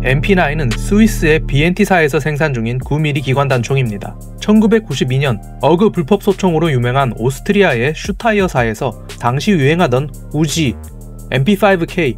MP9은 스위스의 BNT사에서 생산 중인 9mm 기관단총입니다. 1992년 어그 불법 소총으로 유명한 오스트리아의 슈타이어사에서 당시 유행하던 우지, MP5K,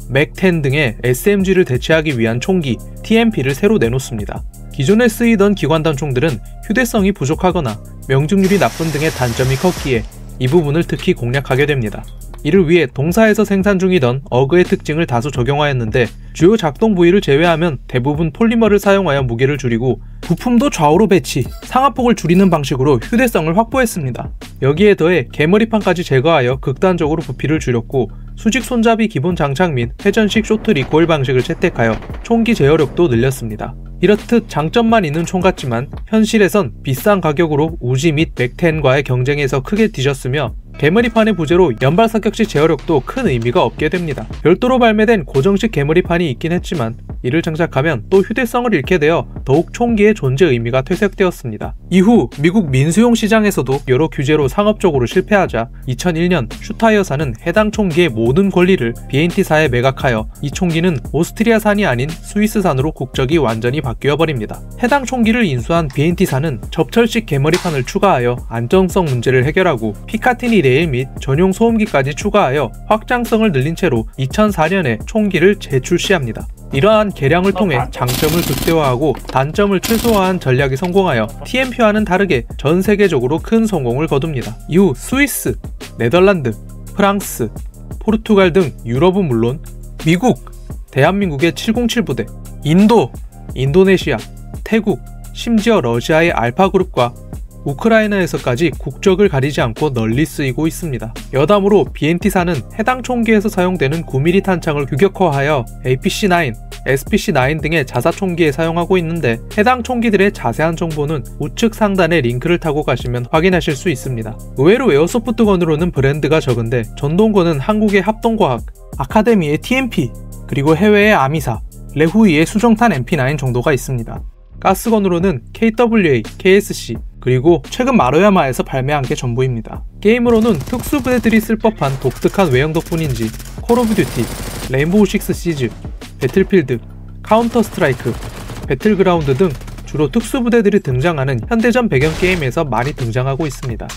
맥10 등의 SMG를 대체하기 위한 총기 TMP를 새로 내놓습니다. 기존에 쓰이던 기관단총들은 휴대성이 부족하거나 명중률이 나쁜 등의 단점이 컸기에 이 부분을 특히 공략하게 됩니다. 이를 위해 동사에서 생산 중이던 어그의 특징을 다소 적용하였는데 주요 작동 부위를 제외하면 대부분 폴리머를 사용하여 무게를 줄이고 부품도 좌우로 배치, 상하폭을 줄이는 방식으로 휴대성을 확보했습니다. 여기에 더해 개머리판까지 제거하여 극단적으로 부피를 줄였고 수직 손잡이 기본 장착 및 회전식 쇼트 리코일 방식을 채택하여 총기 제어력도 늘렸습니다. 이렇듯 장점만 있는 총 같지만 현실에선 비싼 가격으로 우지 및 맥10과의 경쟁에서 크게 뒤졌으며 개머리판의 부재로 연발 사격시 제어력도 큰 의미가 없게 됩니다. 별도로 발매된 고정식 개머리판이 있긴 했지만 이를 장착하면 또 휴대성을 잃게 되어 더욱 총기의 존재 의미가 퇴색되었습니다. 이후 미국 민수용 시장에서도 여러 규제로 상업적으로 실패하자 2001년 슈타이어사는 해당 총기의 모든 권리를 BNT사에 매각하여 이 총기는 오스트리아산이 아닌 스위스산으로 국적이 완전히 바뀌어버립니다. 해당 총기를 인수한 BNT사는 접철식 개머리판을 추가하여 안정성 문제를 해결하고 피카티니 레일 및 전용 소음기까지 추가하여 확장성을 늘린 채로 2004년에 총기를 재출시합니다. 이러한 개량을 통해 장점을 극대화하고 단점을 최소화한 전략이 성공하여 TMP와는 다르게 전 세계적으로 큰 성공을 거둡니다. 이후 스위스, 네덜란드, 프랑스, 포르투갈 등 유럽은 물론 미국, 대한민국의 707 부대, 인도, 인도네시아, 태국, 심지어 러시아의 알파그룹과 우크라이나에서까지 국적을 가리지 않고 널리 쓰이고 있습니다. 여담으로 BNT사는 해당 총기에서 사용되는 9mm 탄창을 규격화하여 APC-9, SPC-9 등의 자사총기에 사용하고 있는데 해당 총기들의 자세한 정보는 우측 상단의 링크를 타고 가시면 확인하실 수 있습니다. 의외로 에어소프트건으로는 브랜드가 적은데 전동건은 한국의 합동과학, 아카데미의 TMP, 그리고 해외의 아미사, 레후이의 수정탄 MP9 정도가 있습니다. 가스건으로는 KWA, KSC, 그리고 최근 마루야마에서 발매한 게 전부입니다. 게임으로는 특수부대들이 쓸 법한 독특한 외형 덕분인지 콜 오브 듀티, 레인보우 식스 시즈, 배틀필드, 카운터 스트라이크, 배틀그라운드 등 주로 특수부대들이 등장하는 현대전 배경 게임에서 많이 등장하고 있습니다.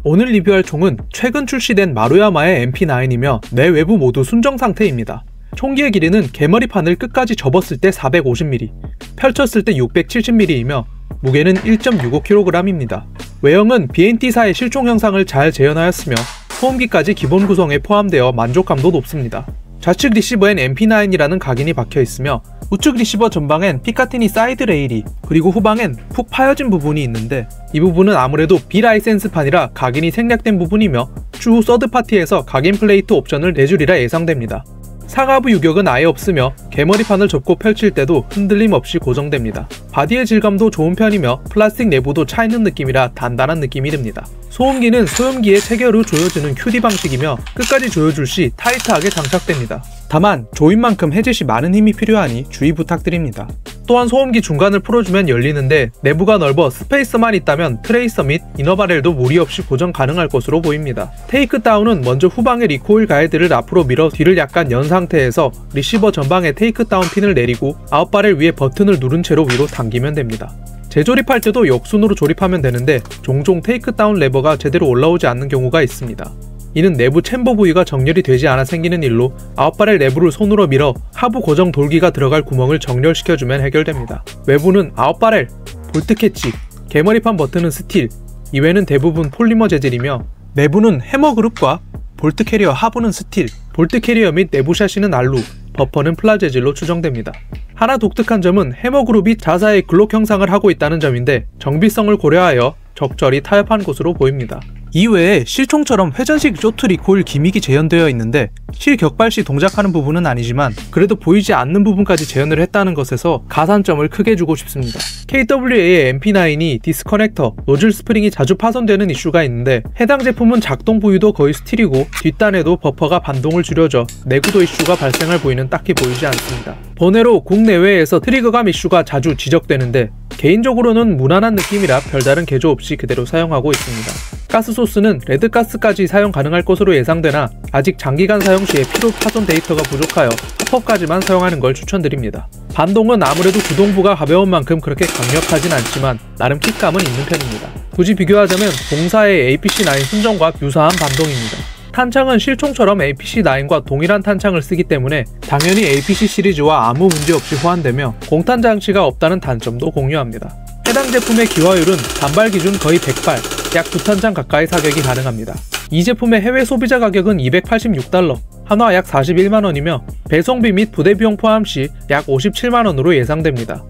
오늘 리뷰할 총은 최근 출시된 마루야마의 MP9이며 내외부 모두 순정 상태입니다. 총기의 길이는 개머리판을 끝까지 접었을 때 450mm, 펼쳤을 때 670mm이며 무게는 1.65kg입니다. 외형은 BNT사의 실총 형상을 잘 재현하였으며 소음기까지 기본 구성에 포함되어 만족감도 높습니다. 좌측 리시버엔 MP9이라는 각인이 박혀있으며 우측 리시버 전방엔 피카티니 사이드 레일이 그리고 후방엔 푹 파여진 부분이 있는데 이 부분은 아무래도 비라이센스판이라 각인이 생략된 부분이며 추후 서드파티에서 각인 플레이트 옵션을 내주리라 예상됩니다. 상하부 유격은 아예 없으며 개머리판을 접고 펼칠 때도 흔들림 없이 고정됩니다. 바디의 질감도 좋은 편이며 플라스틱 내부도 차있는 느낌이라 단단한 느낌이 듭니다. 소음기는 소염기에 체결 후 조여지는 QD 방식이며 끝까지 조여줄 시 타이트하게 장착됩니다. 다만 조임만큼 해젯이 많은 힘이 필요하니 주의 부탁드립니다. 또한 소음기 중간을 풀어주면 열리는데 내부가 넓어 스페이서만 있다면 트레이서 및 이너바렐도 무리 없이 고정 가능할 것으로 보입니다. 테이크다운은 먼저 후방의 리코일 가이드를 앞으로 밀어 뒤를 약간 연 상태에서 리시버 전방에 테이크다운 핀을 내리고 아웃바렐 위에 버튼을 누른 채로 위로 당기면 됩니다. 재조립할 때도 역순으로 조립하면 되는데 종종 테이크다운 레버가 제대로 올라오지 않는 경우가 있습니다. 이는 내부 챔버 부위가 정렬이 되지 않아 생기는 일로 아웃바렐 내부를 손으로 밀어 하부 고정 돌기가 들어갈 구멍을 정렬시켜주면 해결됩니다. 외부는 아웃바렐, 볼트 캐치, 개머리판 버튼은 스틸, 이외는 대부분 폴리머 재질이며 내부는 해머 그룹과 볼트 캐리어 하부는 스틸, 볼트 캐리어 및 내부 샤시는 알루, 버퍼는 플라 재질로 추정됩니다. 하나 독특한 점은 해머 그룹이 자사의 글록 형상을 하고 있다는 점인데 정비성을 고려하여 적절히 타협한 것으로 보입니다. 이외에 실총처럼 회전식 쇼트 리코일 기믹이 재현되어 있는데 실격발 시 동작하는 부분은 아니지만 그래도 보이지 않는 부분까지 재현을 했다는 것에서 가산점을 크게 주고 싶습니다. KWA의 MP9이 디스커넥터, 노즐 스프링이 자주 파손되는 이슈가 있는데 해당 제품은 작동 부위도 거의 스틸이고 뒷단에도 버퍼가 반동을 줄여져 내구도 이슈가 발생할 부위는 딱히 보이지 않습니다. 번외로 국내외에서 트리거감 이슈가 자주 지적되는데 개인적으로는 무난한 느낌이라 별다른 개조 없이 그대로 사용하고 있습니다. 가스 소스는 레드가스까지 사용 가능할 것으로 예상되나 아직 장기간 사용 시에 피로 파손 데이터가 부족하여 합법까지만 사용하는 걸 추천드립니다. 반동은 아무래도 구동부가 가벼운 만큼 그렇게 강력하진 않지만 나름 킥감은 있는 편입니다. 굳이 비교하자면 공사의 APC9 순정과 유사한 반동입니다. 탄창은 실총처럼 APC9과 동일한 탄창을 쓰기 때문에 당연히 APC 시리즈와 아무 문제 없이 호환되며 공탄 장치가 없다는 단점도 공유합니다. 해당 제품의 기화율은 단발 기준 거의 100발, 약 2탄창 가까이 사격이 가능합니다. 이 제품의 해외 소비자 가격은 $286, 한화 약 41만원이며 배송비 및 부대 비용 포함 시 약 57만원으로 예상됩니다.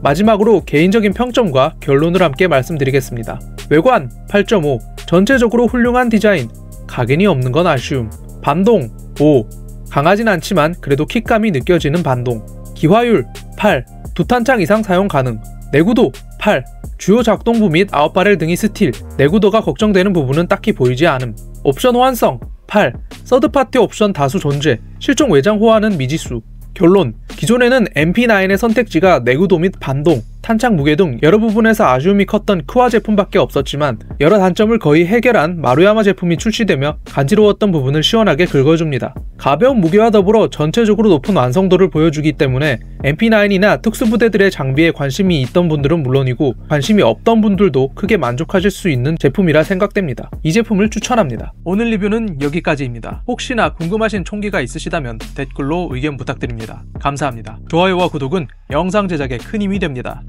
마지막으로 개인적인 평점과 결론을 함께 말씀드리겠습니다. 외관 8.5, 전체적으로 훌륭한 디자인, 각인이 없는 건 아쉬움. 반동 5, 강하진 않지만 그래도 킥감이 느껴지는 반동. 기화율 8, 2탄창 이상 사용 가능. 내구도 8, 주요 작동부 및 아웃바렐 등이 스틸, 내구도가 걱정되는 부분은 딱히 보이지 않음. 옵션 호환성 8, 서드파티 옵션 다수 존재, 실종 외장 호환은 미지수. 결론, 기존에는 MP9의 선택지가 내구도 및 반동, 탄창 무게 등 여러 부분에서 아쉬움이 컸던 크와 제품밖에 없었지만 여러 단점을 거의 해결한 마루야마 제품이 출시되며 간지러웠던 부분을 시원하게 긁어줍니다. 가벼운 무게와 더불어 전체적으로 높은 완성도를 보여주기 때문에 MP9이나 특수부대들의 장비에 관심이 있던 분들은 물론이고 관심이 없던 분들도 크게 만족하실 수 있는 제품이라 생각됩니다. 이 제품을 추천합니다. 오늘 리뷰는 여기까지입니다. 혹시나 궁금하신 총기가 있으시다면 댓글로 의견 부탁드립니다. 감사합니다. 좋아요와 구독은 영상 제작에 큰 힘이 됩니다.